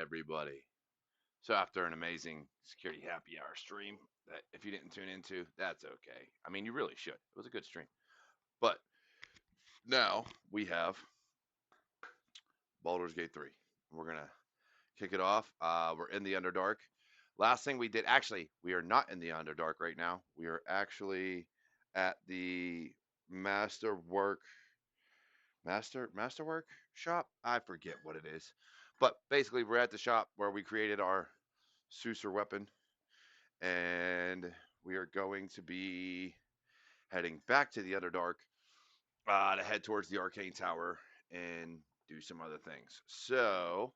everybody. So after an amazing security happy hour stream that if you didn't tune into, that's okay. I mean, you really should. It was a good stream. But now we have Baldur's Gate 3. We're going to kick it off. We're in the Underdark. Last thing we did, actually, we are not in the Underdark right now. We are actually at the Masterwork shop. I forget what it is. But basically, we're at the shop where we created our Suser weapon. And we are going to be heading back to the Underdark to head towards the Arcane Tower and do some other things. So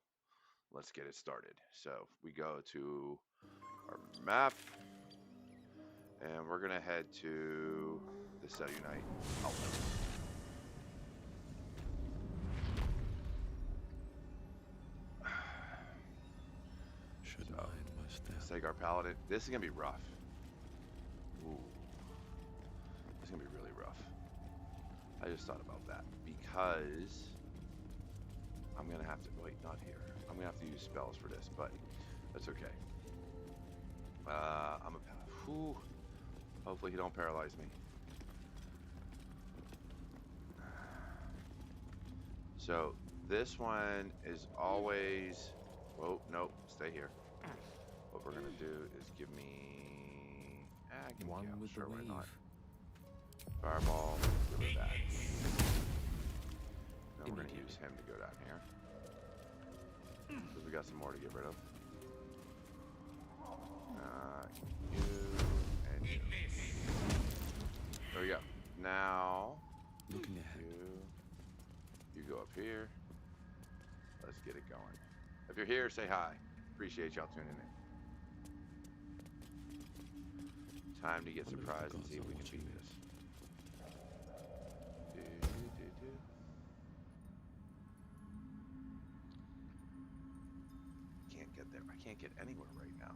let's get it started. So we go to our map, and we're gonna head to the Cellunite outlet. Should mind my step. Let's take our Paladin. This is gonna be rough. Ooh, this is gonna be really rough. I just thought about that because I'm gonna have to wait. Not here. I'm gonna have to use spells for this, but that's okay. I'm a Paladin. Hopefully he don't paralyze me. So this one is always. Whoa, nope, stay here. What we're gonna do is give me. Give me One Gale. with Sure, the why weave. not? Fireball. Give it that. Then we're gonna use him to go down here. Because we got some more to get rid of. You and you. There we go. Now, Looking ahead. you go up here. Let's get it going. If you're here, say hi. Appreciate y'all tuning in. Time to get surprised and see if we can beat this. Can't get there. I can't get anywhere right now.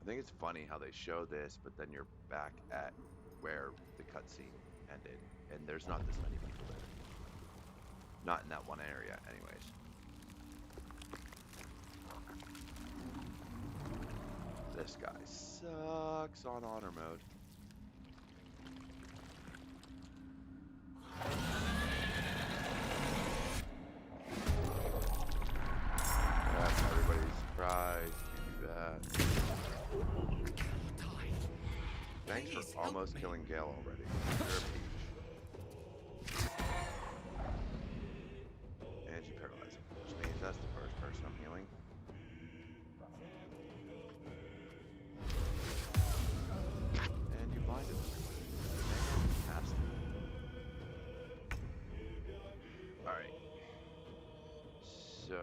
I think it's funny how they show this, but then you're back at where the cutscene ended, and there's not this many people there. Not in that one area, anyways. This guy sucks on honor mode. That's everybody's surprise. You do that. Thanks for almost killing Gale already. You're a peach. And you paralyze him, which means that's the first person I'm healing. And you blinded everybody. Fantastic. Alright. So,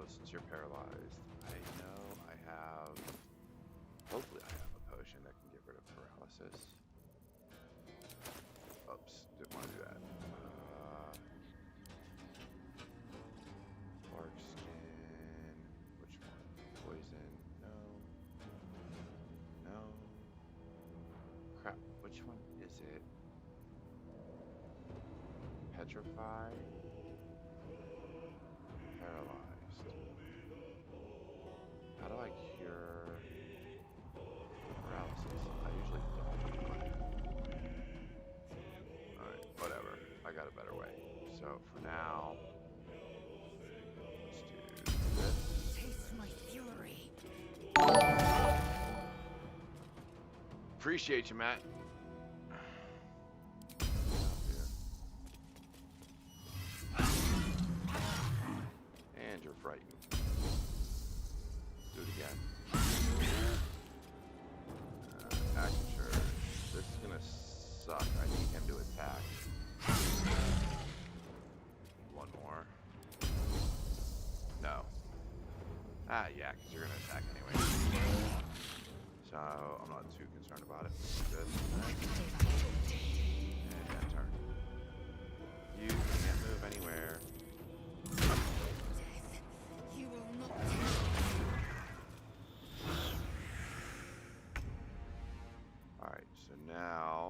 since you're paralyzed, I know I have... Hopefully I have a potion that can get rid of paralysis. Oops, didn't want to do that. Bark skin. Which one? Poison. No. No. Crap. Which one is it? Petrify. Paralyzed. How do I cure paralysis? I usually don't. Alright, whatever. I got a better way. So for now, let's do this. Taste my fury. Appreciate you, Matt. And you're frightened. Do it again. Action sure. This is gonna suck. I need him to attack. One more. No. Yeah, because you're gonna attack anyway. So I'm not too concerned about it. Good. And end turn. You can't move anywhere. You will not. Alright, so now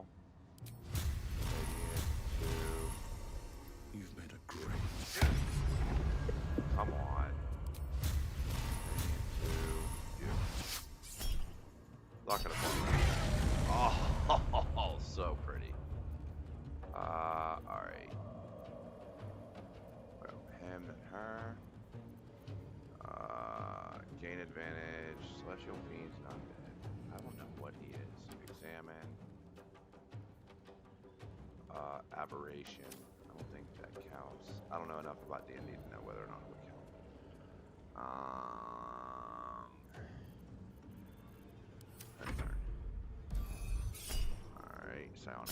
Not gonna fall. Oh, so pretty. Alright. Well, him and her. Gain advantage. Celestial Fiend's not dead. I don't know what he is. Examine. Aberration. I don't think that counts. I don't know enough about D&D to know whether or not it would count. Her turn. Alright, Psionic.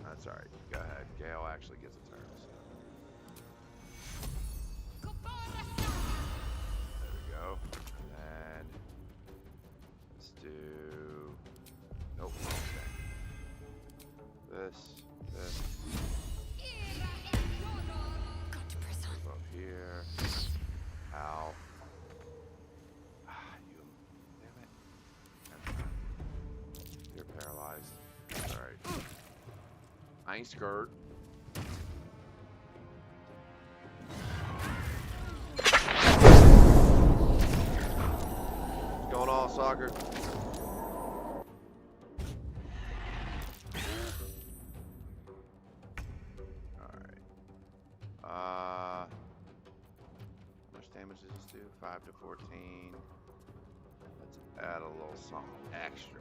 That's alright. Go ahead. Gale actually gets a turn. So. There we go. And then let's do. Nope. Okay. This. Above here. Ow. You. Damn it. You're paralyzed. Alright. I ain't scared. What's going on, soccer? Alright. How much damage does this do? 5 to 14. Let's add a little something extra.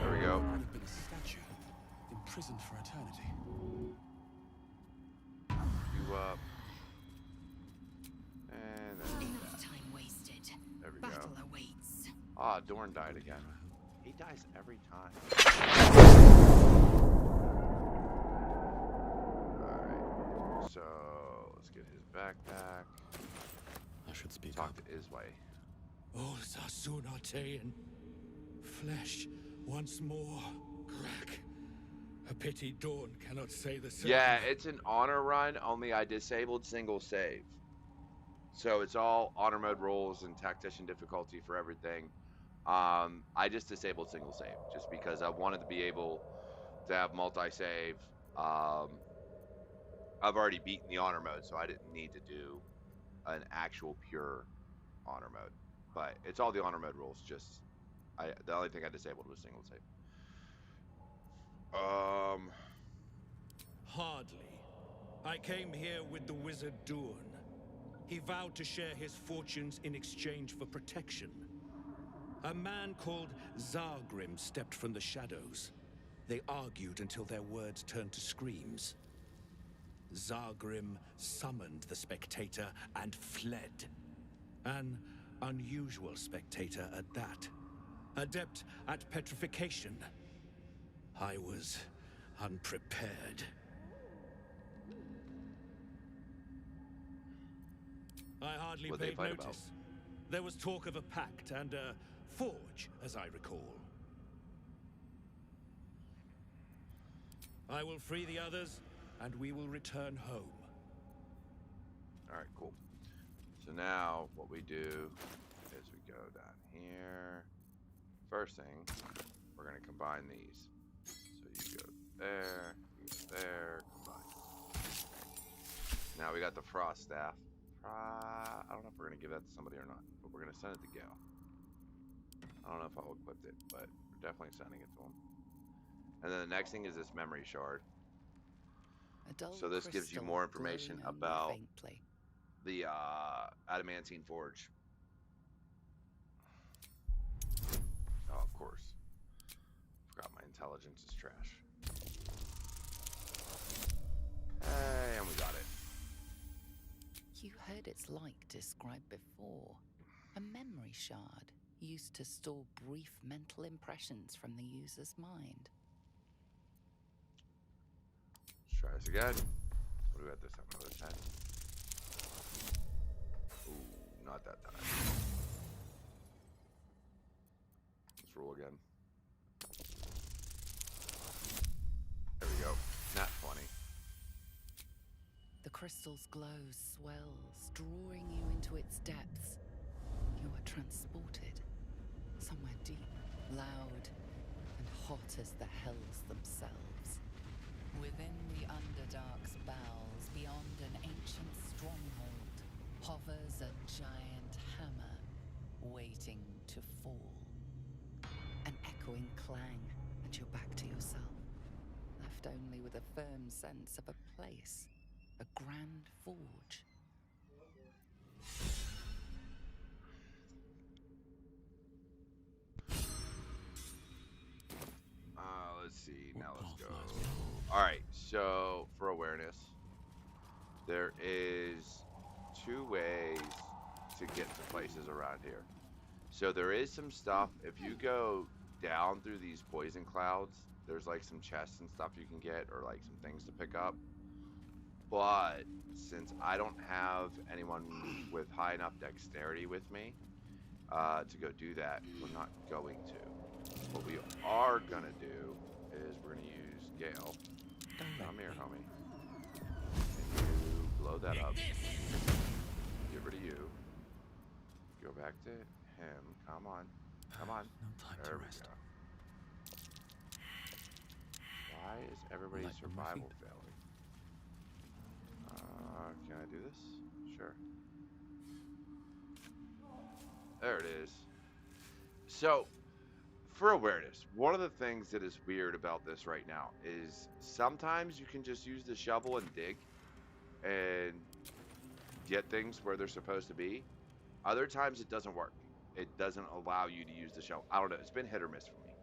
There we go. You've been a statue, imprisoned for eternity. You up. And then Enough time wasted. there we Battle go. awaits. Ah, Dorn died again. He dies every time. Alright. So let's get his backpack. I should speak Talk up. to Isway. All Sassoon Arcane. Flesh once more. Crack. A pity Dawn cannot say the same. Yeah, it's an honor run, only I disabled single save. So it's all honor mode rolls and tactician difficulty for everything. I just disabled single save just because I wanted to be able to have multi-save. I've already beaten the honor mode, so I didn't need to do an actual pure honor mode. But it's all the honor mode rules, just the only thing I disabled was single save. Hardly. I came here with the wizard Durn. He vowed to share his fortunes in exchange for protection. A man called Zargrim stepped from the shadows. They argued until their words turned to screams. Zargrim summoned the Spectator and fled. An unusual Spectator at that. Adept at petrification. I was unprepared. I hardly What'd they paid fight notice. about? There was talk of a pact and a forge, as I recall. I will free the others, and we will return home. Alright, cool. So now what we do is we go down here. First thing, we're going to combine these. So you go there, you go there, combine. Now we got the frost staff. I don't know if we're going to give that to somebody or not, but we're going to send it to Gale. I don't know if I'll equip it, but we're definitely sending it to him. And then the next thing is this memory shard. So this gives you more information about the adamantine forge. Oh, of course. Forgot my intelligence is trash. Hey, and we got it. You heard its like described before. A memory shard used to store brief mental impressions from the user's mind. Let's try this again. What do we got this time? Another 10? Ooh, not that time. Let's roll again. There we go. Not 20. The crystal's glow swells, drawing you into its depths. You are transported somewhere deep, loud, and hot as the hells themselves. Within the Underdark's bowels, beyond an ancient stronghold, clang, and you're back to yourself, left only with a firm sense of a place, a grand forge. Let's see. What Now let's path go. lies before? All right. So for awareness, there is 2 ways to get to places around here. So there is some stuff. If you go down through these poison clouds, there's like some chests and stuff you can get, or like some things to pick up. But since I don't have anyone with high enough dexterity with me to go do that, we're not going to. What we are gonna do is we're gonna use Gale. Come here, homie. And you blow that up. Get rid of you. Go back to him. Come on. Come on. No time There to we rest. go. Why is everybody's Light on my survival feet. failing? Can I do this? Sure. There it is. So, for awareness, one of the things that is weird about this right now is sometimes you can just use the shovel and dig and get things where they're supposed to be. Other times it doesn't work. It doesn't allow you to use the shovel. I don't know. It's been hit or miss for me.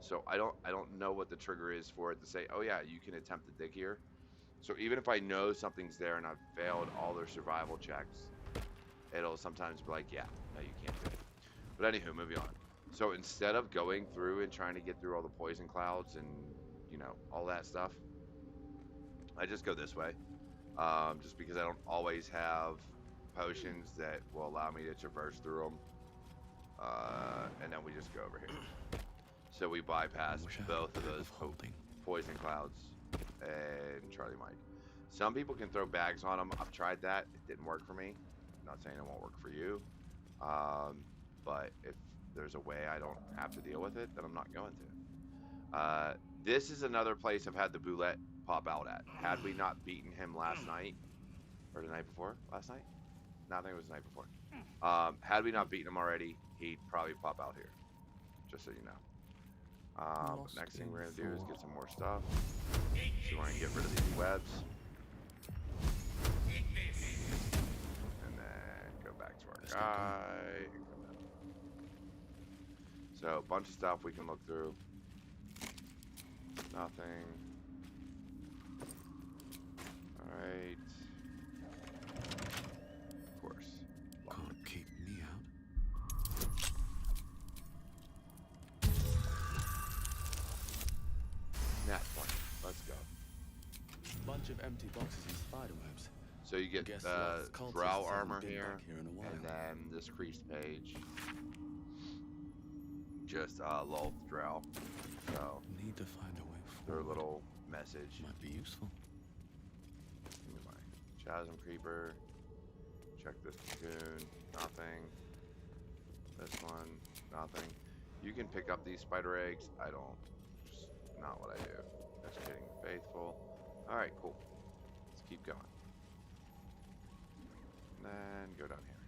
So I don't know what the trigger is for it to say, oh yeah, you can attempt to dig here. So even if I know something's there and I've failed all their survival checks, it'll sometimes be like, yeah, no, you can't do it. But anywho, moving on. So instead of going through and trying to get through all the poison clouds and, you know, all that stuff, I just go this way. Just because I don't always have potions that will allow me to traverse through them. And then we just go over here. So we bypass Wish I had both a of bag those holding. poison clouds and Charlie Mike. Some people can throw bags on them. I've tried that. It didn't work for me. I'm not saying it won't work for you. But if there's a way I don't have to deal with it, then I'm not going to. This is another place I've had the boulette pop out at. Had we not beaten him last night, or the night before? Last night? No, I think it was the night before. Had we not beaten him already, he'd probably pop out here. Just so you know. Lost Next thing in we're going to do is thought. get some more stuff. So we're going to get rid of these webs. And then go back to our Let's get guy. And come down. So a bunch of stuff we can look through. Nothing. Alright. Of course. Can't keep me out. Nat 20. Let's go. Bunch of empty boxes and spider webs. So you get Guess the lost cultists brow haven't armor been here, back here in a while. and then this creased page. Just Lolth Drow. So Need to find a way their forward. little message. Might be useful. Give me my Chasm Creeper. Check this cocoon. Nothing. This one. Nothing. You can pick up these spider eggs. I don't. Just not what I do. Educating the faithful. Alright, cool. Let's keep going. And then go down here.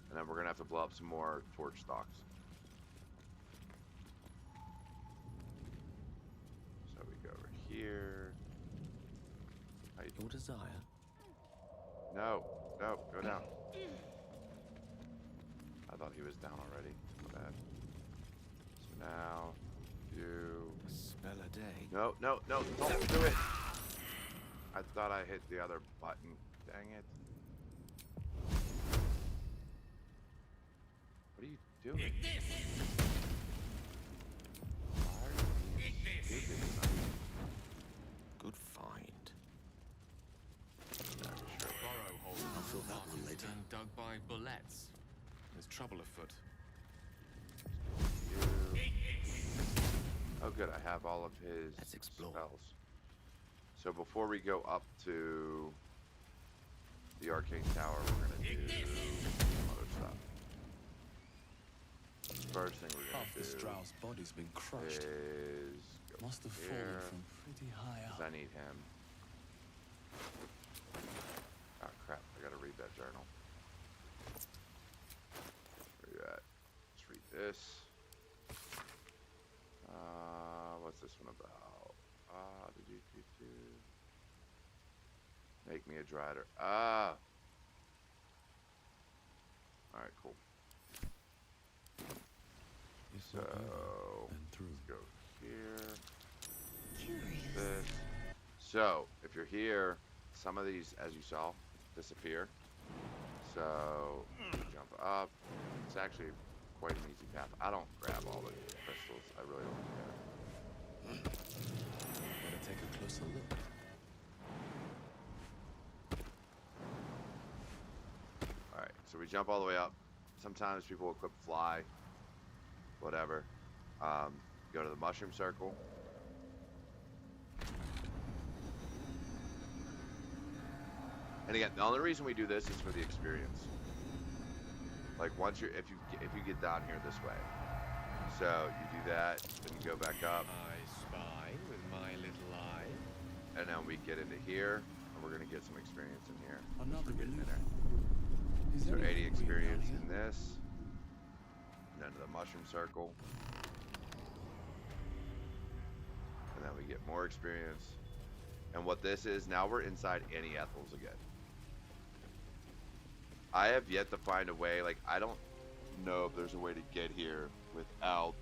And then we're going to have to blow up some more torch stalks. So we go over here. How you Your desire. No, no, go down. I thought he was down already. My bad. So now, do... Spell a day. No, no, no, don't do it! I thought I hit the other button. Dang it. What are you doing? Why are you being stupid tonight? Good find. Yeah, sure. Burrow holes I'll fill that one marked later. and dug by bullets. There's trouble afoot. You. Oh good, I have all of his Let's explore. spells. So before we go up to the Arcane Tower, we're gonna do some other stuff. First thing we're Half gonna the do Strauss body's been crushed. is go Must have here, fallen from pretty high 'cause up. I need him. Oh crap, I gotta read that journal. Where you at? Let's read this. this one about? Make me a drider. Ah. All right, cool. If So not over, then through. let's go here. Curious. This. So if you're here, some of these, as you saw, disappear. So jump up. It's actually quite an easy path. I don't grab all the crystals. I really don't care. Better take a closer look. All right, so we jump all the way up. Sometimes people equip fly, whatever. Go to the mushroom circle. And again, the only reason we do this is for the experience. Like once you're, if you get down here this way, so you do that, then you go back up, I spy with my little eye. and then we get into here, and we're gonna get some experience in here. Another We're getting in relief. there. Is So there 80 anything weird experience down in here? this, and then to the mushroom circle, and then we get more experience. And what this is, now we're inside Annie Ethel's again. I have yet to find a way, like, I don't know if there's a way to get here without,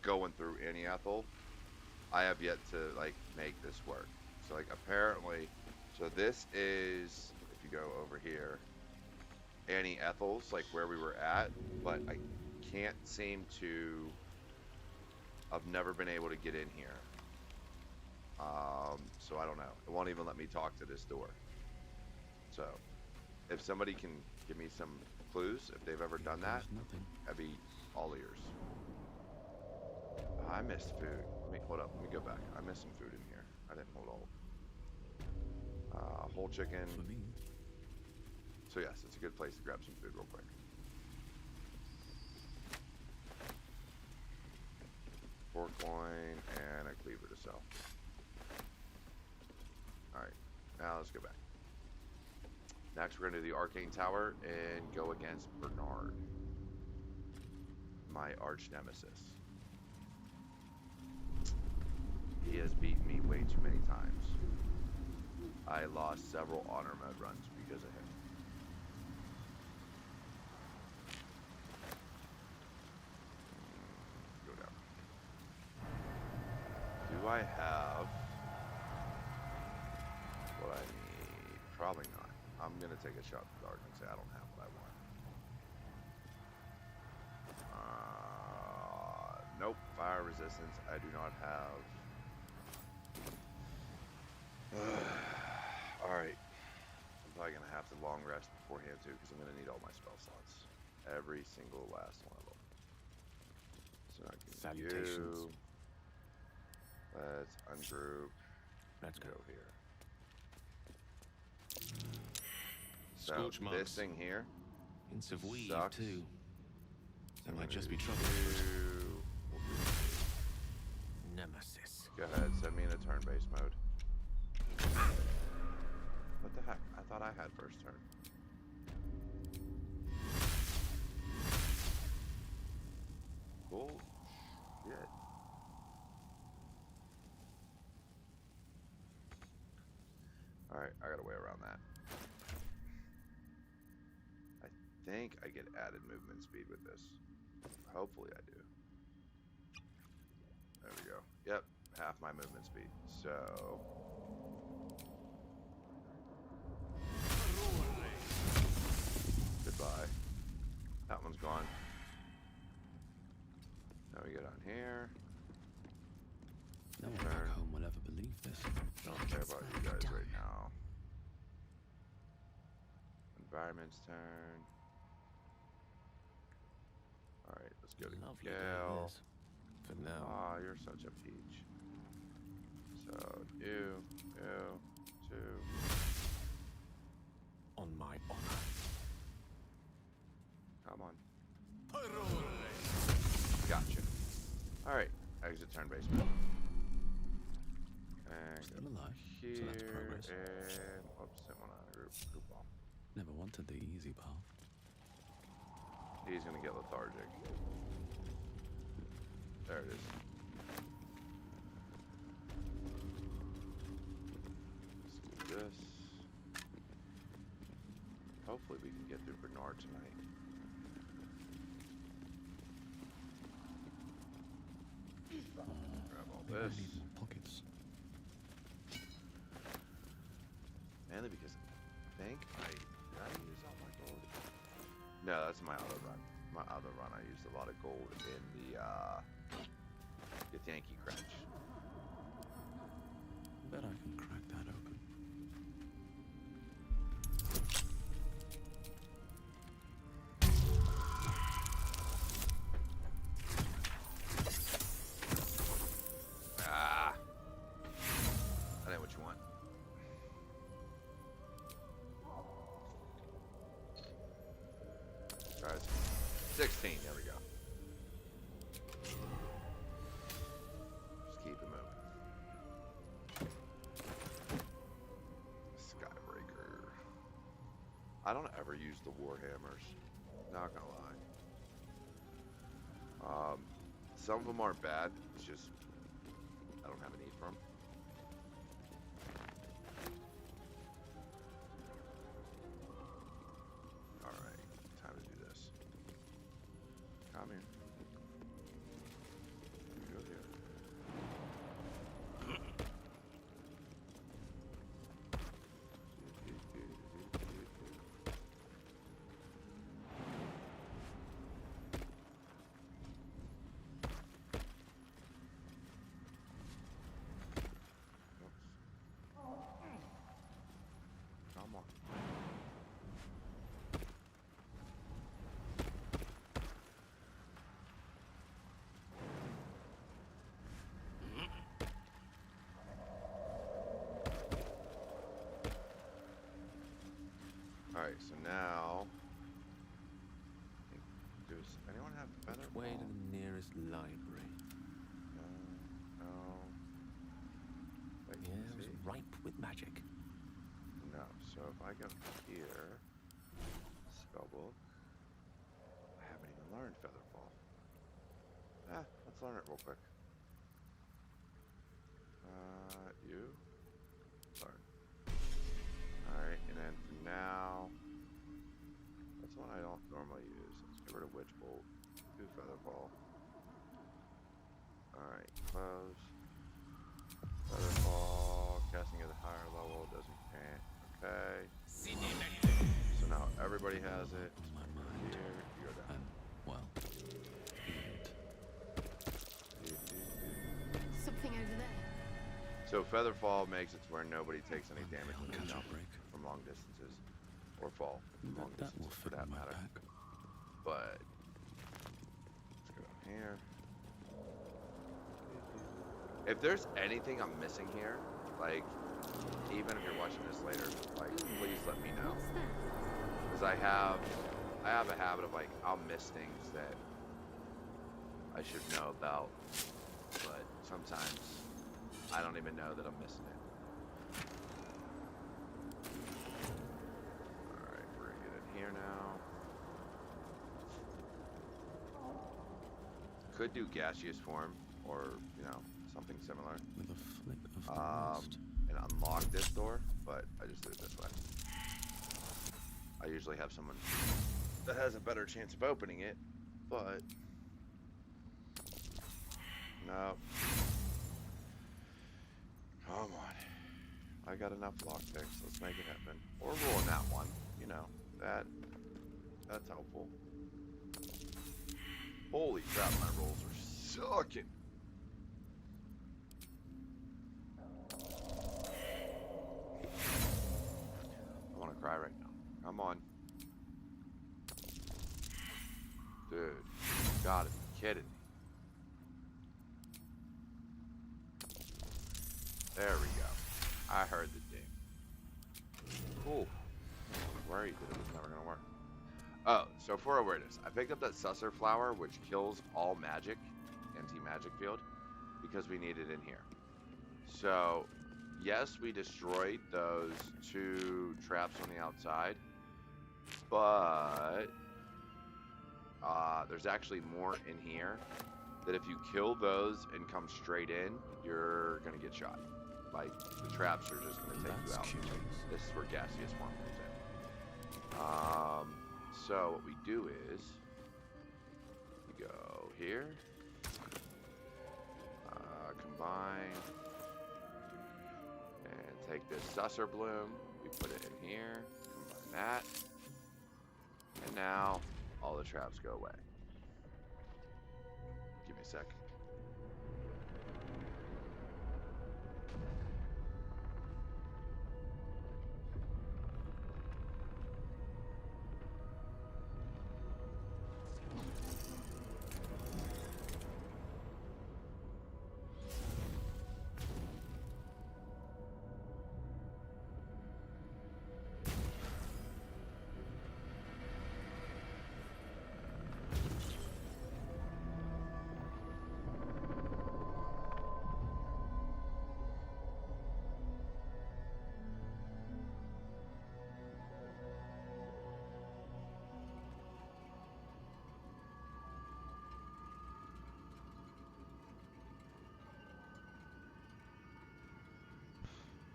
going through Annie Ethel. I have yet to, like, make this work. So, like, apparently, so this is, if you go over here, Annie Ethel's, like, where we were at, but I can't seem to, I've never been able to get in here. So I don't know. It won't even let me talk to this door. So, if somebody can give me some clues, if they've ever done that, There's nothing. I'd be all ears. I missed food. Let me, hold up, let me go back. I missed some food in here. I didn't hold all. Whole chicken. For me. So yes, it's a good place to grab some food real quick. Pork loin and a cleaver to sell. Alright, now let's go back. Next we're going to do the Arcane Tower and go against Bernard, my arch nemesis. He has beaten me way too many times. I lost several honor mode runs because of him. Go down. Do I have what I need? Probably not. I'm gonna take a shot in the dark and say I don't have what I want. Nope. Fire resistance. I do not have. Alright. I'm probably gonna have to long rest beforehand too, because I'm gonna need all my spell slots. Every single last one of them. So I can Salutations. Let's ungroup. Let's Go go. here. So Scorch this marks. thing here Hints of weave, sucks. too. That might just be We'll trouble. do- Nemesis. Go ahead, send me in a turn-based mode. What the heck? I thought I had first turn. Cool. Shit. Alright, I got a way around that. I think I get added movement speed with this. Hopefully I do. There we go. Yep, half my movement speed. So... Goodbye. That one's gone. Now we get on here. No one Turn. back home will ever believe this. Don't care about you guys right now. Environment's turn. Alright, let's go to Lovely day Gale. this. For now. Aw, you're such a peach. So, you, two. On my honor. Come on. Gotcha. Alright, exit turn-based mode. And Still go alive, here, so that's progress. and whoops, that one on a group ball. Never wanted the easy path. He's gonna get lethargic. There it is. Let's do this. Hopefully we can get through Bernard tonight. Grab all this. I need more pockets. Mainly because I think did I use all my gold? No, that's my other run. My other run, I used a lot of gold in the Yankee Crunch. Bet I can crack that open. Ah, I know what you want. Guys, 16. There we go. Just keep it moving. Skybreaker. I don't ever use the warhammers. Not gonna lie. Some of them aren't bad. It's just I don't have a need for them. All right, time to do this. Come here. Go here. Come on. Alright, so now does anyone have feather? Which way to the nearest library? No. Wait, Yeah, it see? was ripe with magic. No. So if I go here, spellbook. I haven't even learned Featherfall. Let's learn it real quick. You learn. Alright, and then for now, that's one I don't normally use. Let's get rid of Witch Bolt. Do Featherfall. Alright, close. Featherfall, casting at a higher level, doesn't grant. Okay. So now everybody has it. On my mind. Here, you're down. Well, Something over there. So Featherfall makes it to where nobody takes any damage when I'll they catch a jump break. from long distances, or fall from long that will distances for fit that on my matter. back. But let's go here. If there's anything I'm missing here, like even if you're watching this later, like please let me know, What's that? because I have a habit of like I'll miss things that I should know about, but sometimes I don't even know that I'm missing it. Alright, we're gonna get in here now. Could do gaseous form or, you know, something similar. With a flick of the wrist. And unlock this door, but I just do it this way. I usually have someone that has a better chance of opening it, but no. Come on. I got enough lockpicks. Let's make it happen. Or rolling that one. You know, that's helpful. Holy crap, my rolls are sucking. I want to cry right now. Come on. Dude, you gotta be kidding me. There we go. I heard the ding. Cool. I was worried that it was never gonna work. Oh, so for awareness, I picked up that Susser flower, which kills all magic, anti-magic field, because we need it in here. So, yes, we destroyed those 2 traps on the outside, but there's actually more in here that if you kill those and come straight in, you're gonna get shot. Like, the traps are just gonna take you out. This is where gaseous form comes in. So what we do is we go here, combine, and take this susser bloom. We put it in here, combine that, and now all the traps go away. Give me a sec.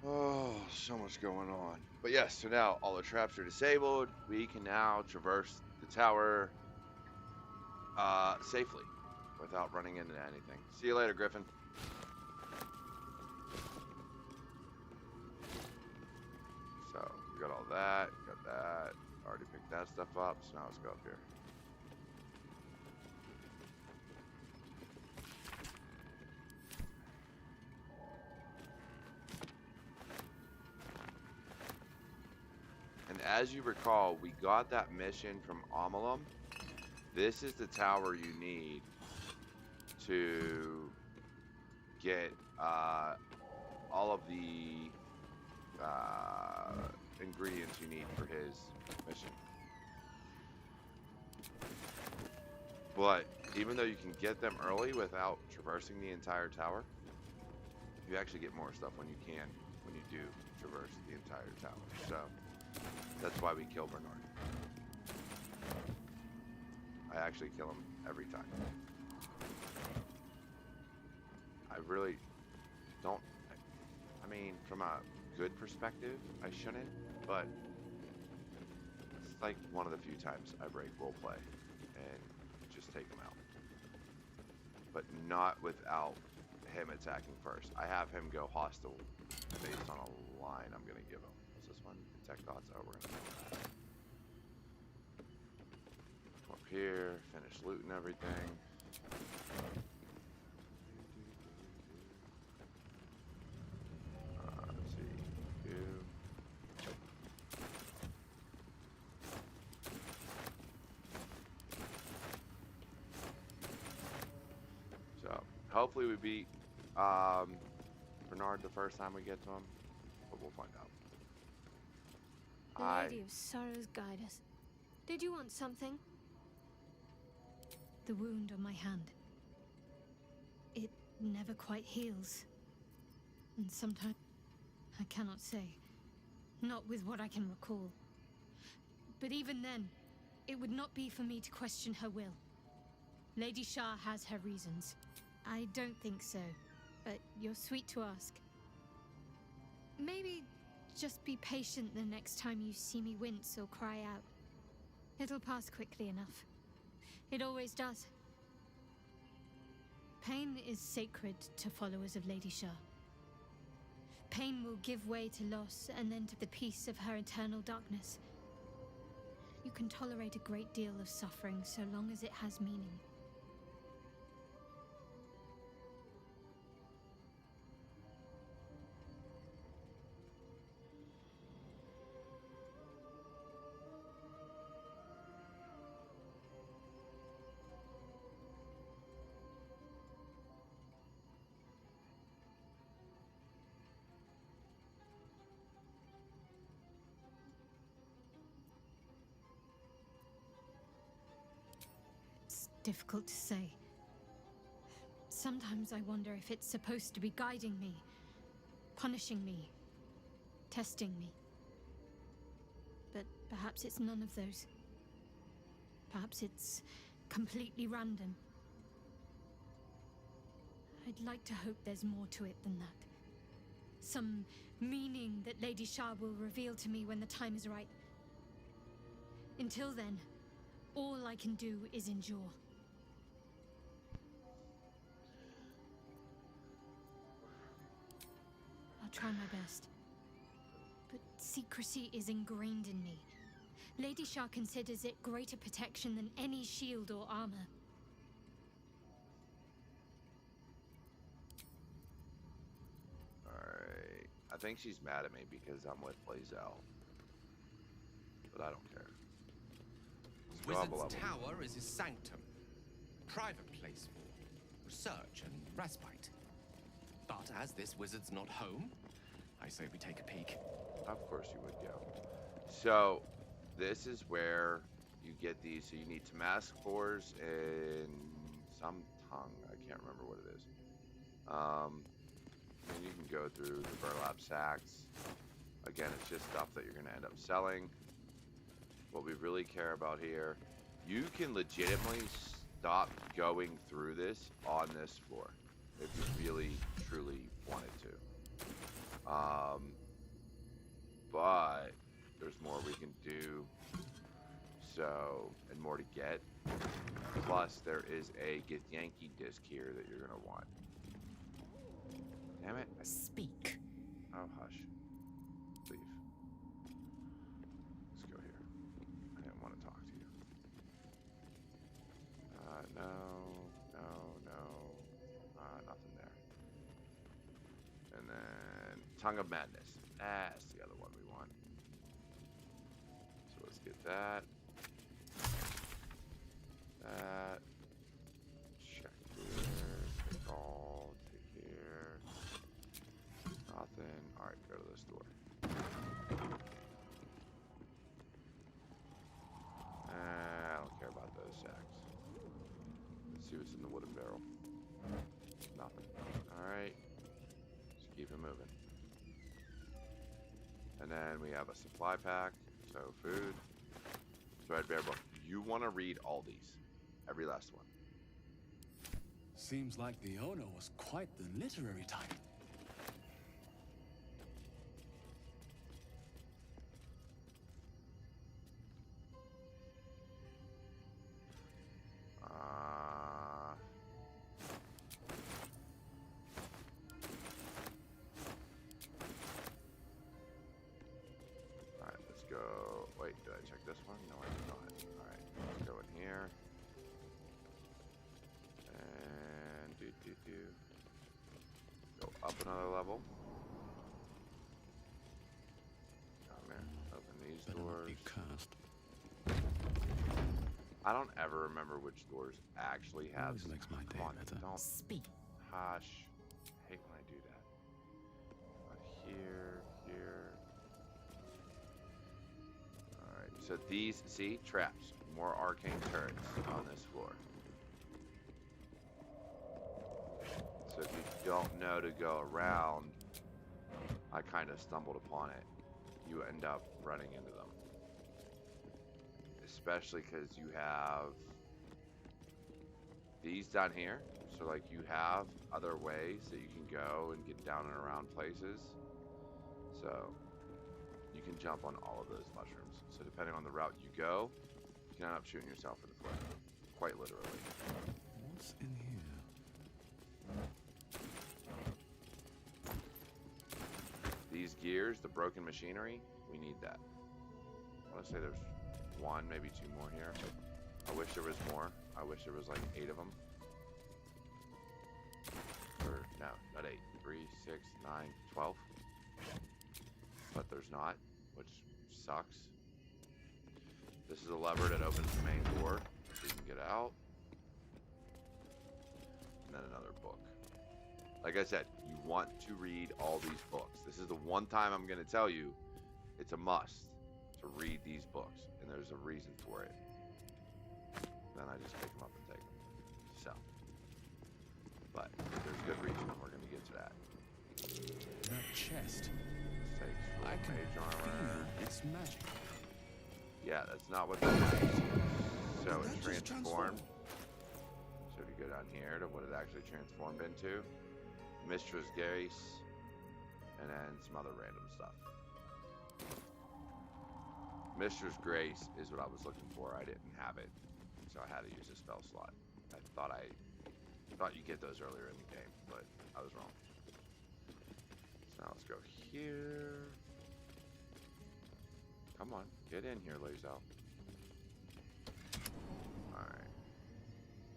Oh, so much going on. But yes, so now all the traps are disabled. We can now traverse the tower safely without running into anything. See you later, Griffin. So, we got all that, got that. Already picked that stuff up, so now let's go up here. And as you recall, we got that mission from Amalum. This is the tower you need to get all of the ingredients you need for his mission. But even though you can get them early without traversing the entire tower, you actually get more stuff when you do traverse the entire tower. So that's why we kill Bernard. I actually kill him every time. I really don't. I mean, from a good perspective, I shouldn't, but it's like one of the few times I break roleplay and just take him out. But not without him attacking first. I have him go hostile based on a line I'm going to give him. What's this one? Detect thoughts. Oh, we're going to take that. Come up here, finish looting everything. Let's see. So, hopefully we beat Bernard the first time we get to him, but we'll find out. Lady of Sorrows, guide us. Did you want something? The wound on my hand. It never quite heals. And sometimes I cannot say. Not with what I can recall. But even then, it would not be for me to question her will. Lady Shah has her reasons. I don't think so, but you're sweet to ask. Maybe just be patient the next time you see me wince or cry out. It'll pass quickly enough. It always does. Pain is sacred to followers of Lady Shah. Pain will give way to loss and then to the peace of her eternal darkness. You can tolerate a great deal of suffering so long as it has meaning. Difficult to say. Sometimes I wonder if it's supposed to be guiding me, punishing me, testing me. But perhaps it's none of those. Perhaps it's completely random. I'd like to hope there's more to it than that. Some meaning that Lady Shah will reveal to me when the time is right. Until then, all I can do is endure. I'll try my best. But secrecy is ingrained in me. Lady Shah considers it greater protection than any shield or armor. Alright. I think she's mad at me because I'm with Blazel. But I don't care. Let's go up a Wizard's level. Tower is his sanctum. Private place for research and respite. But as this wizard's not home, I say we take a peek. Of course you would go. So, this is where you get these. So you need Tamask cores and some tongue. I can't remember what it is. And you can go through the burlap sacks. Again, it's just stuff that you're going to end up selling. What we really care about here, you can legitimately stop going through this on this floor if you really, truly wanted to. But there's more we can do. So, and more to get. Plus, there is a Githyanki disc here that you're gonna want. Damn it! Speak. Oh, hush. Leave. Let's go here. I didn't want to talk to you. No. Nothing there. And then Tongue of Madness. That's the other one we want. So let's get that. That. Check here. Take all. Take here. Nothing. Alright, go to this door. I don't care about those sacks. Let's see what's in the wooden barrel. Nothing. Alright. Just keep it moving. And then we have a supply pack. So food. Threadbare book. You want to read all these. Every last one. Seems like the owner was quite the literary type. Alright, let's go. Wait, did I check this one? No, I did not. Alright, let's go in here. And go up another level. Come here. Open these Better not doors. be cursed. I don't ever remember which doors actually have. Always makes my day Come on, better. don't. Speak. Hush. I hate when I do that. Here. Alright, so these, see? Traps. More arcane turrets on this floor. So if you don't know to go around, I kind of stumbled upon it. You end up running into them. Especially because you have these down here. So like you have other ways that you can go and get down and around places. So you can jump on all of those mushrooms. So depending on the route you go, you can end up shooting yourself in the foot. Quite literally. What's in here? These gears, the broken machinery, we need that. I want to say there's one, maybe two more here. I wish there was more. I wish there was like 8 of them. Or, no, not 8. 3, 6, 9, 12. But there's not, which sucks. This is a lever that opens the main door, so you can get out. And then another book. Like I said, you want to read all these books. This is the one time I'm going to tell you it's a must to read these books. And there's a reason for it. Then I just pick them up and take them. So. But there's good reason, and we're going to get to that. That chest. Takes full I can mage armor. feel its magic. Yeah, that's not what that is. So Did it's that just transformed. go down here to what it actually transformed into. Mistress Grace, and then some other random stuff. Mistress Grace is what I was looking for. I didn't have it, so I had to use a spell slot. I thought you get those earlier in the game, but I was wrong. So now let's go here. Come on, get in here, Lazel. Alright.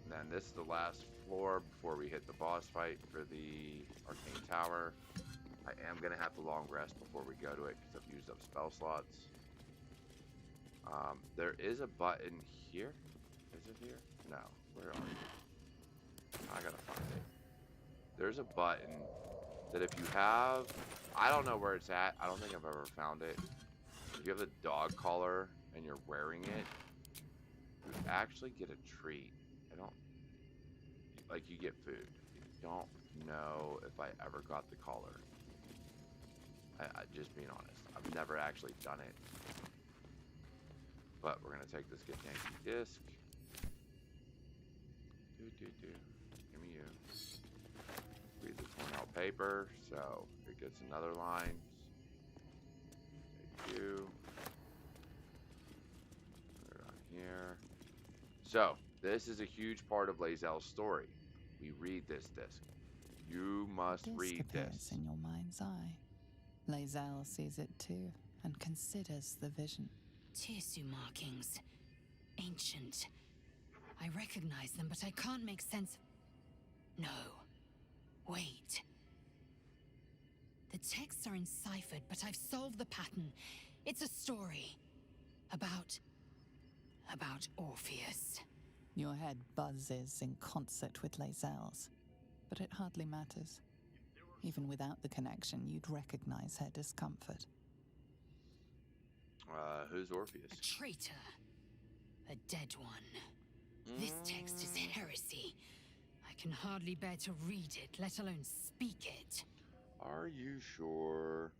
And then this is the last floor before we hit the boss fight for the Arcane Tower. I am going to have to long rest before we go to it because I've used up spell slots. There is a button here. Is it here? No. Where are you? I gotta find it. There's a button that if you have... I don't know where it's at. I don't think I've ever found it. If you have the dog collar and you're wearing it, you actually get a treat. I don't... Like, you get food. I don't know if I ever got the collar. I just being honest. I've never actually done it. But we're going to take this Get Yankee disc. Give me you. Read the torn out paper, so it gets another line. Take you. Put it on here. So, this is a huge part of Lazel's story. We read this disc. You must read this. In your mind's eye. Lazel sees it too, and considers the vision. Tirsu markings. Ancient. I recognize them, but I can't make sense. No. Wait. The texts are enciphered, but I've solved the pattern. It's a story. About Orpheus. Your head buzzes in concert with Lazel's, but it hardly matters. Even without the connection, you'd recognize her discomfort. Who's Orpheus? A traitor. A dead one. This text is heresy. I can hardly bear to read it, let alone speak it. Are you sure?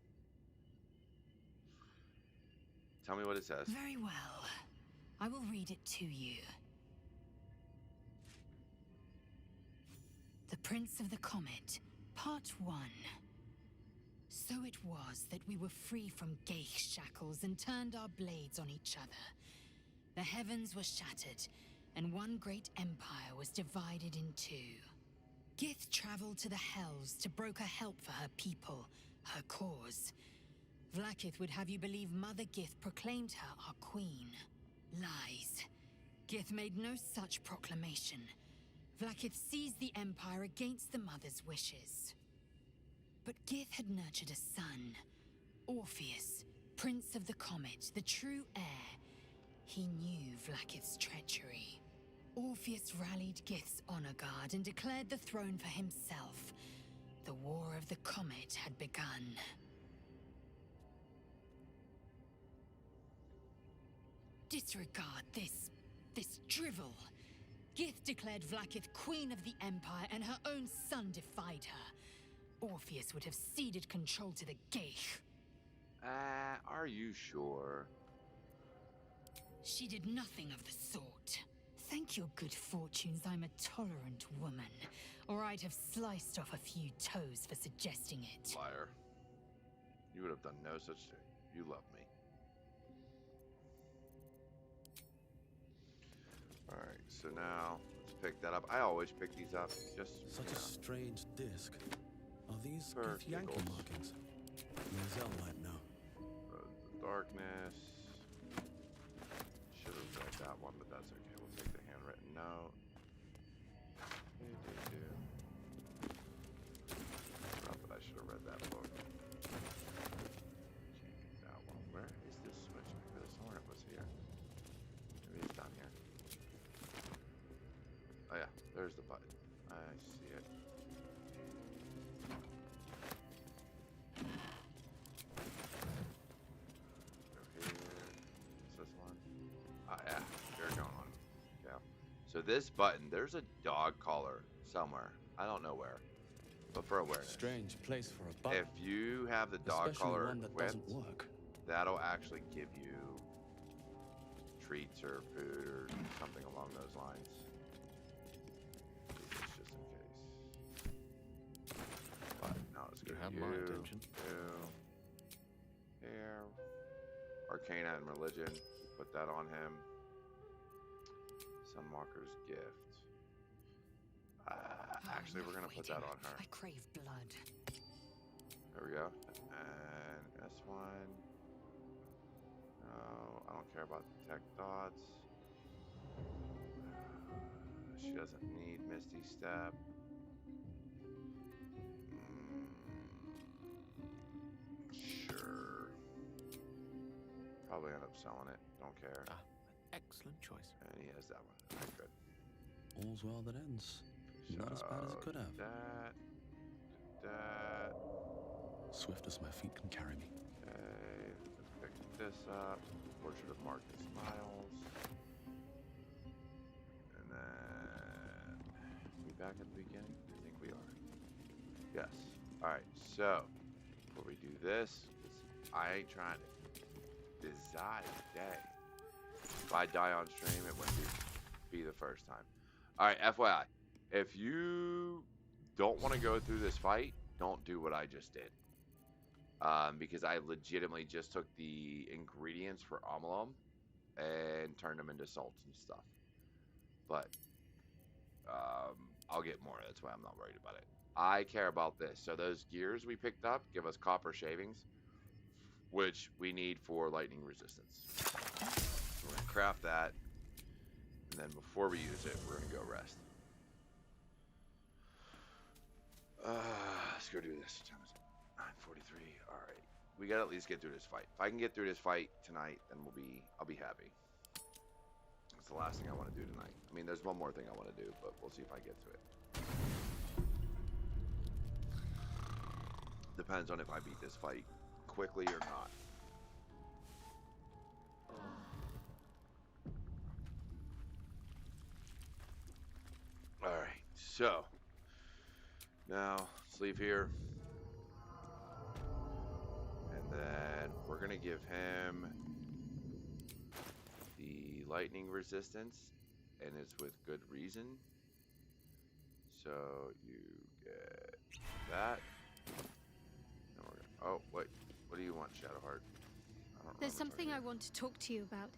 Tell me what it says. Very well. I will read it to you. The Prince of the Comet, Part 1. So it was that we were free from Geich shackles and turned our blades on each other. The heavens were shattered, and one great empire was divided in two. Gith traveled to the Hells to broker help for her people, her cause. Vlaakith would have you believe Mother Gith proclaimed her our queen. Lies. Gith made no such proclamation. Vlaakith seized the empire against the Mother's wishes. But Gith had nurtured a son, Orpheus, Prince of the Comet, the true heir. He knew Vlaakith's treachery. Orpheus rallied Gith's honor guard and declared the throne for himself. The War of the Comet had begun. Disregard this drivel. Gith declared Vlaakith queen of the Empire, and her own son defied her. Orpheus would have ceded control to the Geich. Are you sure? She did nothing of the sort. Thank your good fortunes I'm a tolerant woman, or I'd have sliced off a few toes for suggesting it. Liar. You would have done no such thing. You love me. Alright, so now let's pick that up. I always pick these up. Just Such a strange disc. Are these For Gith Yankee giggles. markings? Lazel might know. The darkness. Should have read that one, but that's okay. We'll take the handwritten note. Not that I should have read that book. Change that one. Where is this switch? I could have sworn it was here. Maybe it's down here. Oh yeah, there's the button. I see it. So this button, there's a dog collar somewhere. I don't know where, but for awareness. Strange place for a button. If you have the dog Especially collar one that equipped, doesn't work. that'll actually give you treats or food or something along those lines. You have my attention. There. Arcana and religion. Put that on him. Sunwalker's gift. Actually, we're gonna put that on her. I crave blood. There we go. And S1. No, I don't care about the tech thoughts. She doesn't need Misty Step. Sure. Probably end up selling it. Don't care. Ah, excellent choice. And he has that one. Alright, good. All's well that ends. Not as bad as it could have. That. Swift as my feet can carry me. Okay, let's pick this up. Portrait of Marcus Miles. And then, we back at the beginning? I think we are. Yes. Alright, so, before we do this, I ain't trying to decide today. If I die on stream, it wouldn't be the first time. Alright, FYI. If you don't want to go through this fight, don't do what I just did. Because I legitimately just took the ingredients for Amalum and turned them into salts and stuff. But I'll get more. That's why I'm not worried about it. I care about this. So those gears we picked up give us copper shavings, which we need for lightning resistance. So we're going to craft that. And then before we use it, we're going to go rest. Let's go do this. What time is it? 9:43. All right, we gotta at least get through this fight. If I can get through this fight tonight, then I'll be happy. That's the last thing I want to do tonight. I mean, there's one more thing I want to do, but we'll see if I get to it. Depends on if I beat this fight quickly or not. All right, so. Now, let's leave here. And then we're going to give him the lightning resistance. And it's with good reason. So you get that. And we're gonna, oh, wait. What do you want, Shadowheart? There's something I want to talk to you about.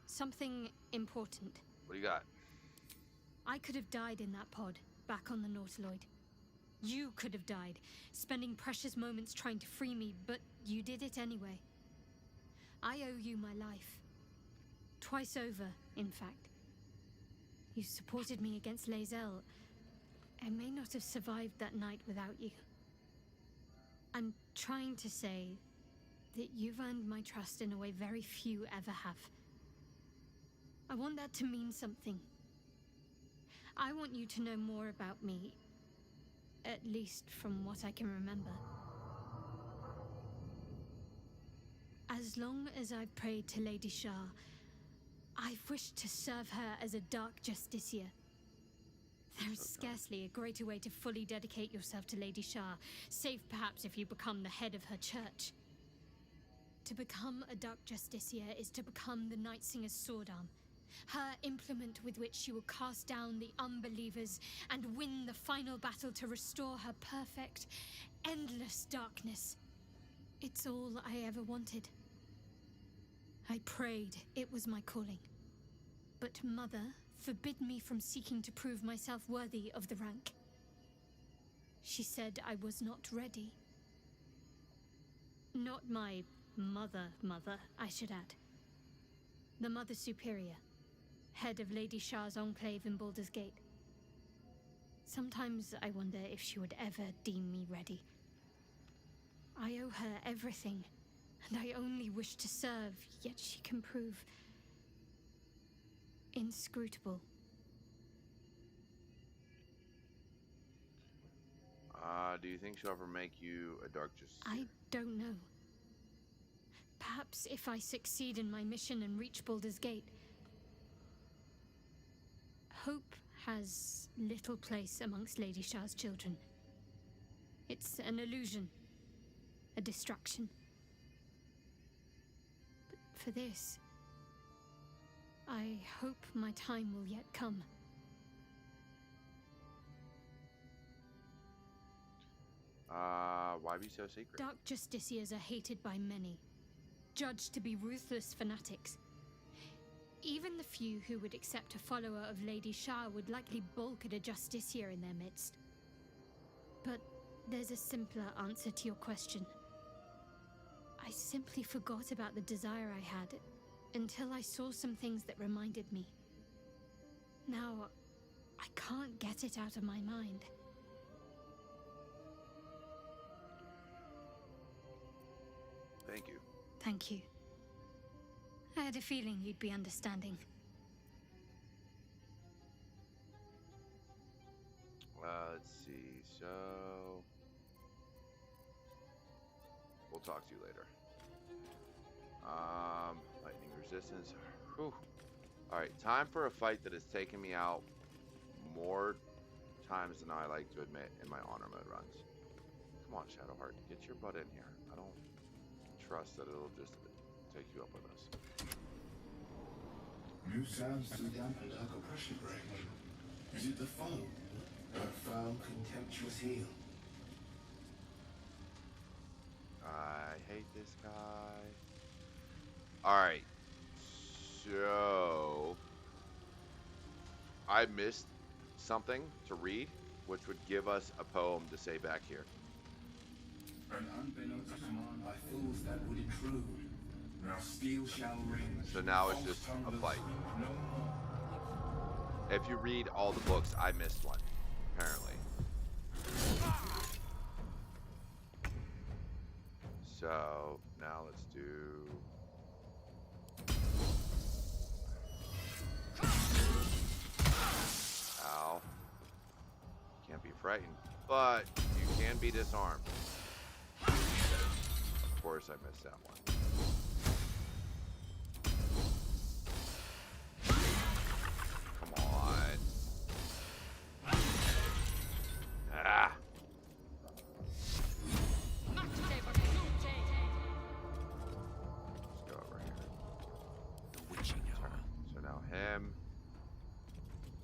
Something important. What do you got? I could have died in that pod, back on the Nautiloid. You could have died, spending precious moments trying to free me, but you did it anyway. I owe you my life. Twice over, in fact. You supported me against Lae'zel. I may not have survived that night without you. I'm trying to say that you've earned my trust in a way very few ever have. I want that to mean something. I want you to know more about me. At least from what I can remember. As long as I've prayed to Lady Shah, I've wished to serve her as a Dark Justiciar. There is scarcely a greater way to fully dedicate yourself to Lady Shah, save perhaps if you become the head of her church. To become a Dark Justiciar is to become the Night Singer's sword arm. Her implement with which she will cast down the unbelievers and win the final battle to restore her perfect, endless darkness. It's all I ever wanted. I prayed it was my calling. But Mother forbid me from seeking to prove myself worthy of the rank. She said I was not ready. Not my mother, I should add. The Mother Superior. Head of Lady Shah's enclave in Baldur's Gate. Sometimes I wonder if she would ever deem me ready. I owe her everything, and I only wish to serve, yet she can prove inscrutable. Do you think she'll ever make you a Dark Justiciar? I don't know. Perhaps if I succeed in my mission and reach Baldur's Gate. Hope has little place amongst Lady Shah's children. It's an illusion, a distraction. But for this, I hope my time will yet come. Why be so secret? Dark Justiciars are hated by many, judged to be ruthless fanatics. Even the few who would accept a follower of Lady Shah would likely balk at a Justiciar in their midst. But there's a simpler answer to your question. I simply forgot about the desire I had until I saw some things that reminded me. Now, I can't get it out of my mind. Thank you. Thank you. I had a feeling you'd be understanding. Let's see. So we'll talk to you later. Lightning resistance. Whew. All right, time for a fight that has taken me out more times than I like to admit in my honor mode runs. Come on, Shadowheart, get your butt in here. I don't trust that it'll just take you up with us. New sounds to dampen dark oppression range. Is it the foe? That foul, contemptuous heel? I hate this guy. Alright. So I missed something to read, which would give us a poem to say back here. An unbeknownst command by fools that would intrude. Now steel shall ring. So now it's just a fight. No more. If you read all the books, I missed one, apparently. So now let's do. Ow. Can't be frightened, but you can be disarmed. Of course, I missed that one. Come on. Ah. Let's go over here. The witching hour. So now him.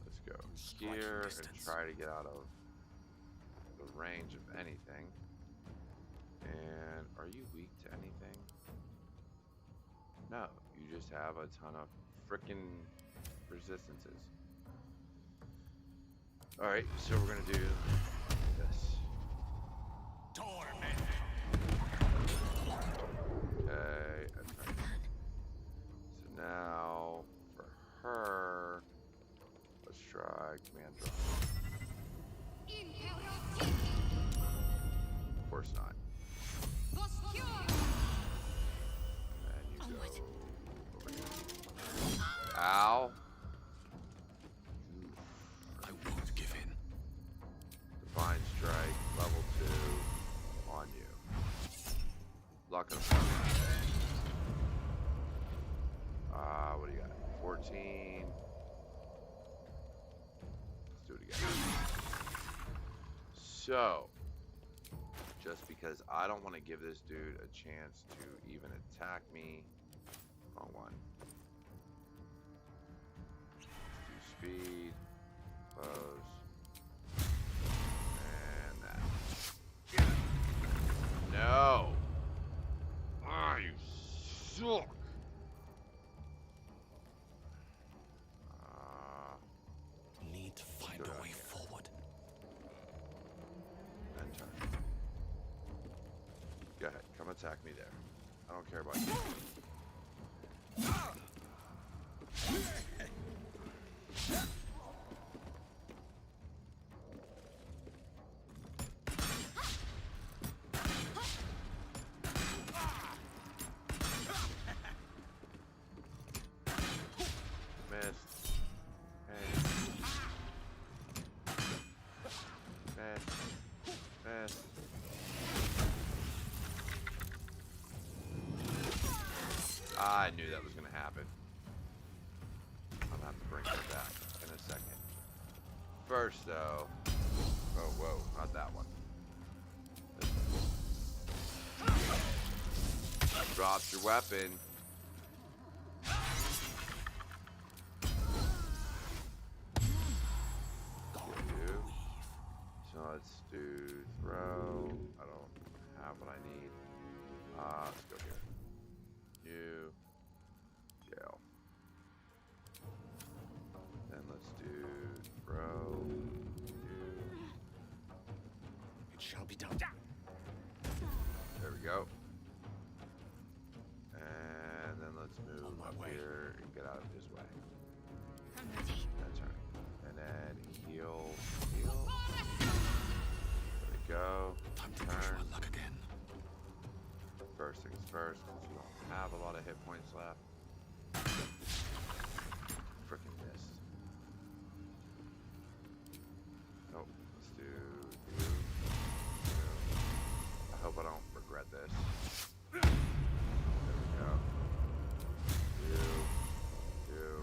Let's go here and try to get out of the range of anything. And are you weak to anything? No, you just have a ton of frickin' resistances. Alright, so we're gonna do this. Torment. Okay, that's right. So now, for her, let's try command draw. Of course not. And you go over here. Ow. I won't give in. Divine Strike, level 2, on you. Lock it up. What do you got? 14. Let's do it again. So, just because I don't want to give this dude a chance to even attack me. Wrong one. Let's do speed. Close. And that. No! Ah, you suck! Need to find a way forward. Then turn. Go ahead, come attack me there. I don't care about you. Missed. Hey. Missed. I knew that was going to happen. I'm going to have to bring her back in a second. First, though... Oh, whoa, not that one. Drops your weapon. So let's do throw. I not what I need. Let's go here. New jail. Then let's do throw. It shall be done. There we go. And then let's move On my up way. here and get out of his way. I'm ready. That's right. And then heal. There we go. Time to push Turn. my luck again. First things first, because you don't have a lot of hit points left. Frickin' missed. Nope. Let's do you. I hope I don't regret this. There we go. You.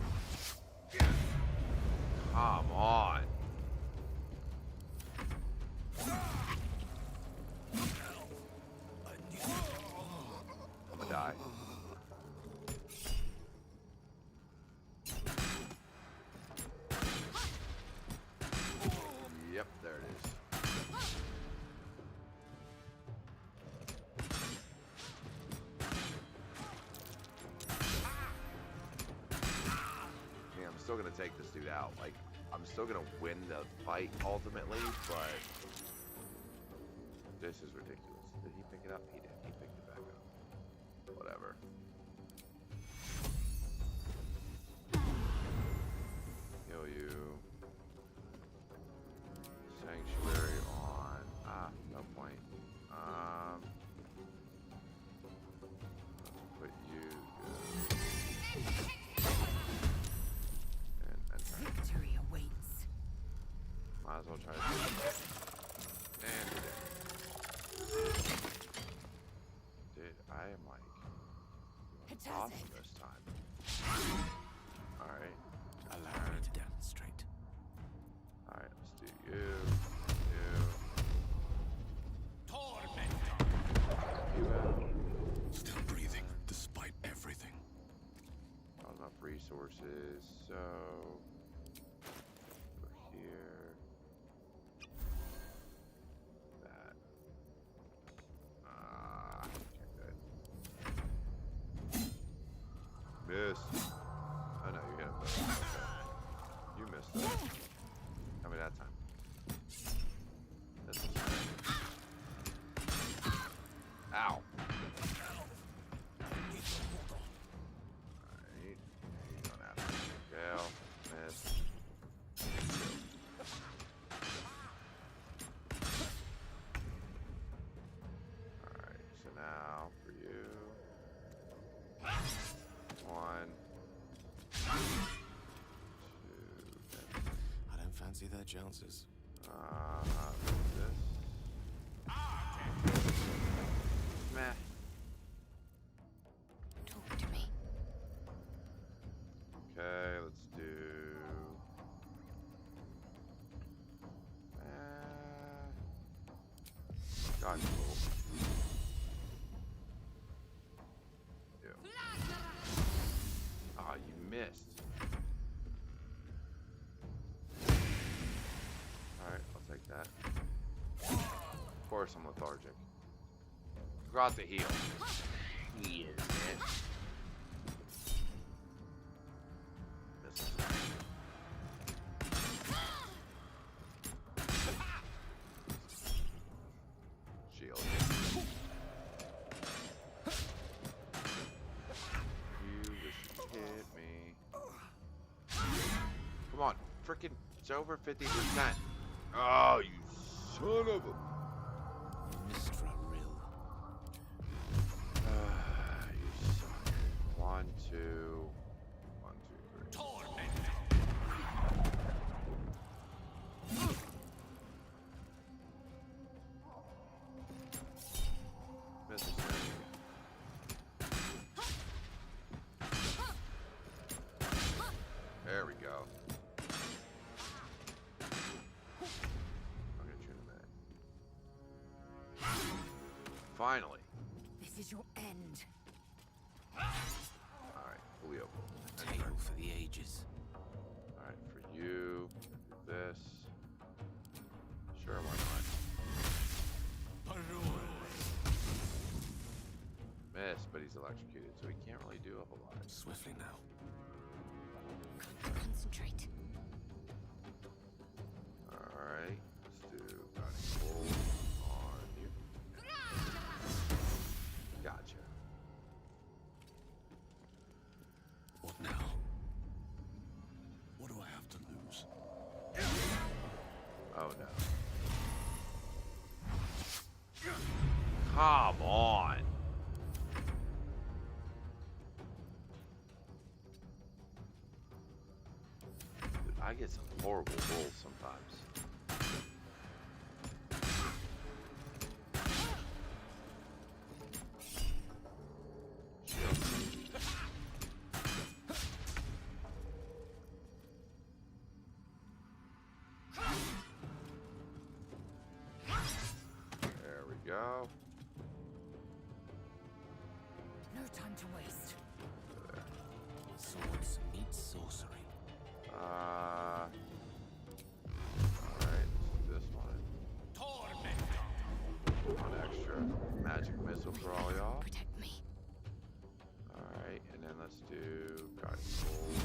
Come on. I'm gonna die. Yep, there it is. Yeah, I'm still gonna take this dude out. Like, I'm still gonna win the fight ultimately, but this is ridiculous. Did he pick it up? He did. He picked it back up. Whatever. Heal you. Sanctuary on. No point. Put you. And Victory awaits. might as well try to do it. And do that. Dude, I am like awesome this time. Alright. Allow me to demonstrate. Alright, let's do you. You out. Still breathing, despite everything. Not enough resources, so over here. That. Check that. Miss. Oh no, you hit him. Okay. You missed that. Tell me that time. This is ow. Alright. You don't have to. Jail. Miss. Alright, so now for you. 1, 2, I don't fancy their chances. this. Meh. Talk to me. Okay, let's do. God, cool. Yeah. Ah, you missed. Alright, I'll take that. Of course I'm lethargic. Forgot to heal. He is it. Misses. Shield. You wish you hit me. Come on, frickin', it's over 50%. Oh, you son of a. Missed for a rill. You suck. 1, 2, 1, 2, 3. Misses. There we go. I'll get you in a minute. Finally. This is your end. Alright, fully open. Tale for the ages. Alright, for you, do this. Sure, why not? but he's electrocuted, so he can't really do a whole lot. Swiftly now. Concentrate. Alright, let's do guiding bolt on you. Gotcha. What now? What do I have to lose? Oh no. Come on! Dude, I get some horrible rolls sometimes. There we go. No time to waste. Swords meet sorcery. Alright, let's do this one. One extra magic missile for all y'all. Protect me. Alright, and then let's do guiding bolt.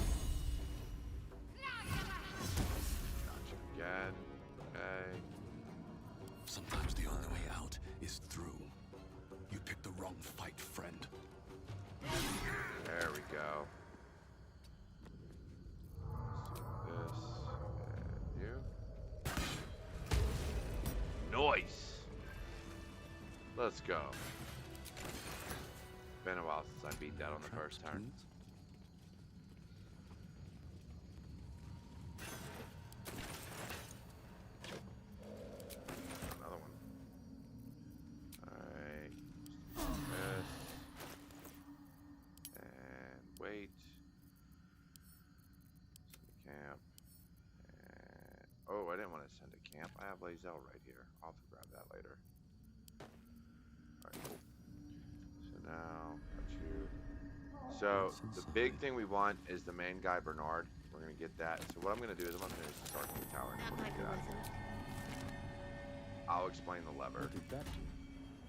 Gotcha again. Okay. Sometimes the only way out is through. You picked the wrong fight, friend. There we go. Let's do this and you. Nice. Let's go. Been a while since I beat that on the first turn. Another one. Alright. This. And wait. Send a camp. And oh, I didn't want to send a camp. I have Lae'zel right here. I'll have to grab that later. Alright, cool. So now, got you. So, the big thing we want is the main guy, Bernard. We're going to get that. So what I'm going to do is I'm going to finish this Arcane Tower and we're going to get out of here. I'll explain the lever. What did that do?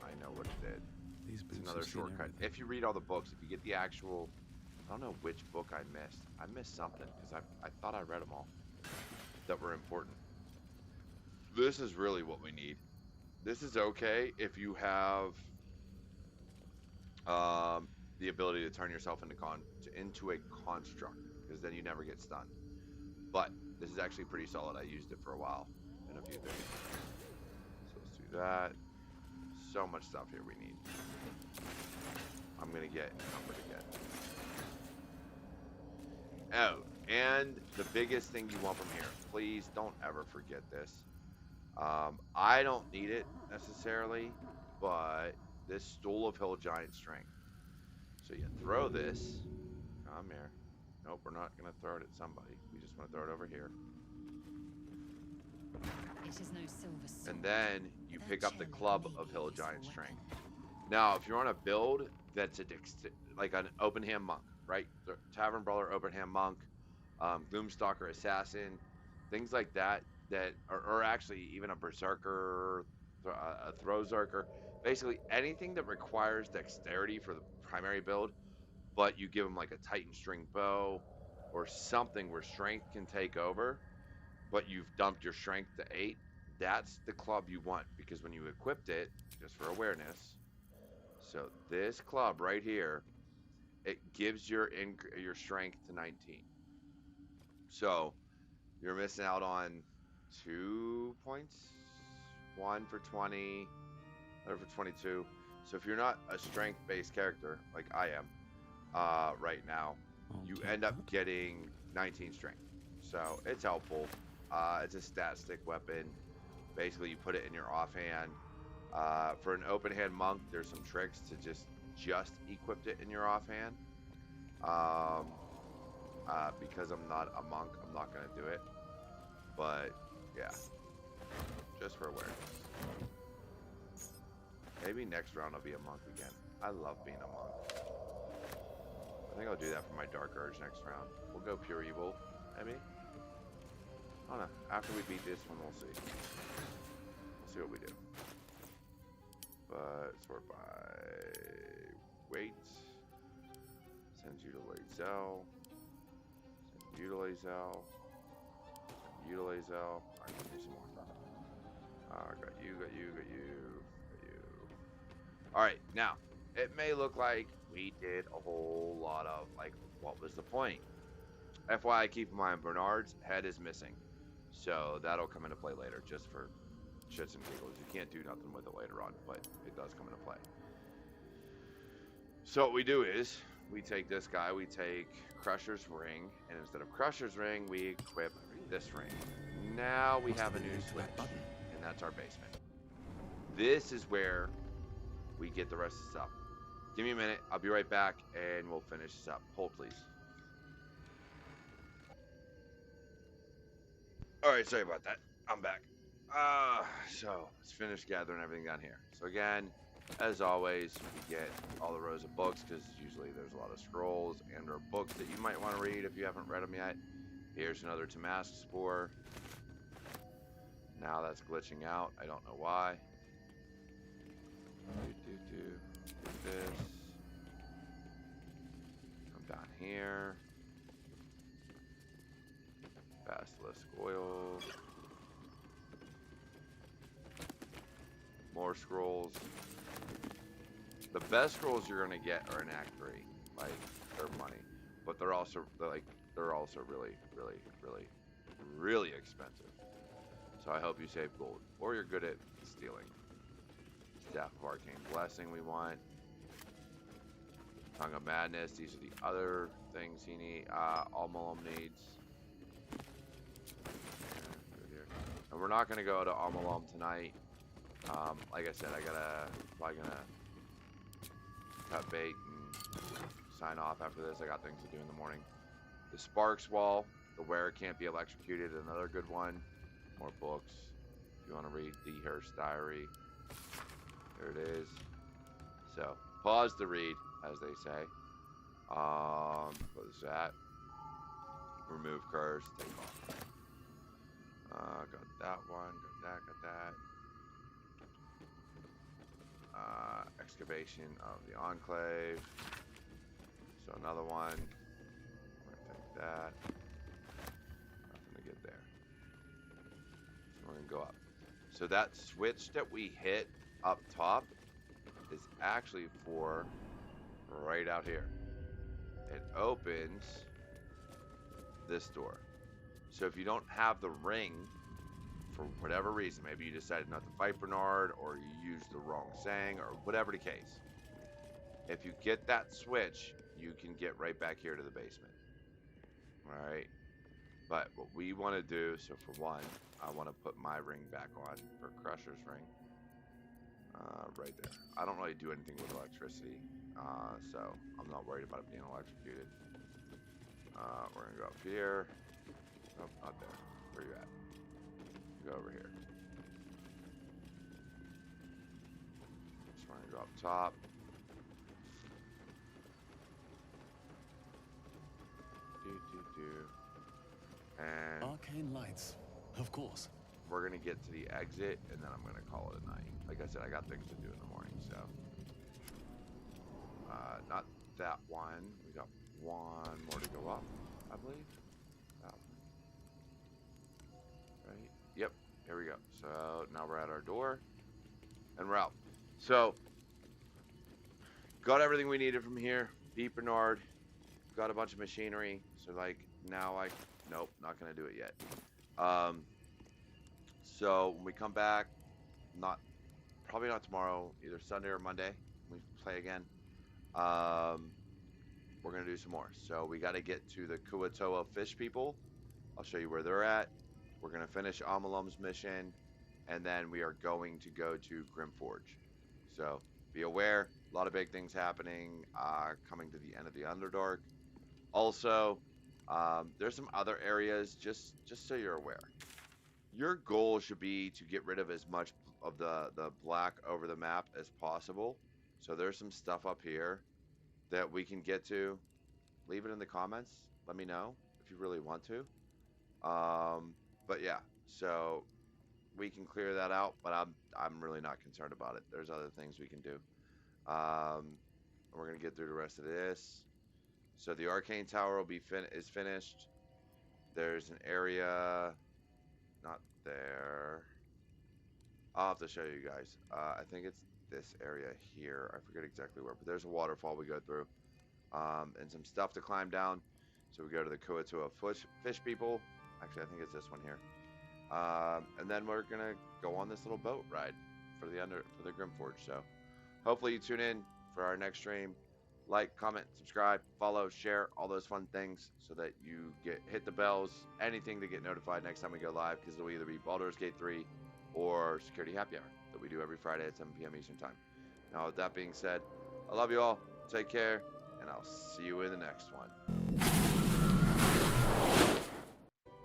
I know what it did. These It's boots another have seen shortcut. everything. If you read all the books, if you get the actual... I don't know which book I missed. I missed something because I thought I read them all that were important. This is really what we need. This is okay if you have the ability to turn yourself into a construct, because then you never get stunned. But this is actually pretty solid. I used it for a while in a few things. So let's do that. So much stuff here we need. I'm gonna get numbered again. Oh, and the biggest thing you want from here, please don't ever forget this. I don't need it necessarily, but this Stool of Hill Giant Strength. So you throw this. Come here. Nope, we're not gonna throw it at somebody. We just want to throw it over here. It is no silver sword. And then you pick up the Club of Hill Giant Strength. Now, if you're on a build that's like an open hand monk, right? Tavern Brawler, open hand monk, Gloomstalker Assassin, things like that, or actually even a Berserker, a Throwzerker, basically anything that requires dexterity for the primary build, but you give them like a Titan String Bow or something where strength can take over, but you've dumped your strength to 8, that's the club you want, because when you equipped it, just for awareness, so this club right here, it gives your strength to 19. So you're missing out on 2 points, one for 20, other for 22. So if you're not a strength-based character like I am right now, you end up getting 19 strength. So it's helpful. It's a stat stick weapon. Basically, you put it in your offhand. For an open hand monk, there's some tricks to just equip it in your offhand. Because I'm not a monk, I'm not gonna do it. But yeah, just for awareness. Maybe next round I'll be a monk again. I love being a monk. I think I'll do that for my Dark Urge next round. We'll go Pure Evil, maybe? I don't know. After we beat this one, we'll see. We'll see what we do. But sort by wait. Send you to Lazel. Send you to Lazel. Send you to Lazel. Alright, give me some more. Got you, got you, got you, got you. Alright, now, it may look like we did a whole lot of, like, what was the point? FYI, keep in mind, Bernard's head is missing. So that'll come into play later, just for shits and giggles. You can't do nothing with it later on, but it does come into play. So what we do is, we take this guy, we take Crusher's Ring, and instead of Crusher's Ring, we equip this ring. Now we have a new switch, and that's our basement. This is where we get the rest of this up. Give me a minute, I'll be right back, and we'll finish this up. Hold, please. Alright, sorry about that. I'm back. So, let's finish gathering everything down here. So again, as always, we get all the rows of books, because usually there's a lot of scrolls and or books that you might want to read if you haven't read them yet. Here's another Tamask Spore. Now that's glitching out. I don't know why. Do this. Come down here. Basilisk oil. More scrolls. The best scrolls you're gonna get are in Act 3. Like, they're money. But they're also really, really, really, really expensive. So I hope you save gold. Or you're good at stealing. Staff of Arcane Blessing we want. Tongue of Madness. These are the other things he needs. All Malum needs. And we're not going to go to Amalom tonight. Like I said, probably gonna cut bait and sign off after this. I got things to do in the morning. The Sparks Wall, the Where It Can't Be Electrocuted, another good one. More books. If you want to read the Hearst Diary, there it is. So, pause to read, as they say. What is that? Remove curse, take off. Got that one, got that. Excavation of the Enclave. So another one. We're gonna take that. Nothing to get there. So we're gonna go up. So that switch that we hit up top is actually for right out here. It opens this door. So if you don't have the ring, for whatever reason, maybe you decided not to fight Bernard, or you used the wrong saying, or whatever the case, if you get that switch, you can get right back here to the basement. Alright? But what we want to do, so for one, I want to put my ring back on for Crusher's Ring. Right there. I don't really do anything with electricity, so I'm not worried about it being electrocuted. We're going to go up here. Nope, not there. Where you at? Go over here. So we're gonna go up top. And Arcane lights, of course. we're gonna get to the exit, and then I'm gonna call it a night. Like I said, I got things to do in the morning, so. Not that one. We got one more to go up, I believe. That one. Right? Yep, here we go. So now we're at our door, and we're out. So, got everything we needed from here. Beat Bernard, got a bunch of machinery. So like, now nope, not gonna do it yet. So when we come back, probably not tomorrow, either Sunday or Monday, we play again. We're gonna do some more. So we got to get to the Kuatoa fish people. I'll show you where they're at. We're gonna finish Amalum's mission, and then we are going to go to Grimforge. So be aware, a lot of big things happening, coming to the end of the Underdark. Also, there's some other areas, just so you're aware. Your goal should be to get rid of as much of the black over the map as possible. So there's some stuff up here that we can get to. Leave it in the comments. Let me know if you really want to. But yeah, so we can clear that out, but I'm really not concerned about it. There's other things we can do. We're going to get through the rest of this. So the Arcane Tower will be is finished. There's an area not there. I'll have to show you guys. I think it's this area here. I forget exactly where, but there's a waterfall we go through. And some stuff to climb down. So we go to the Kuatua fish people. Actually, I think it's this one here. And then we're gonna go on this little boat ride for the Grimforge. So hopefully you tune in for our next stream. Like, comment, subscribe, follow, share, all those fun things so that you hit the bells, anything to get notified next time we go live, because it'll either be Baldur's Gate 3 or Security Happy Hour that we do every Friday at 7 p.m. Eastern Time. Now, with that being said, I love you all. Take care, and I'll see you in the next one.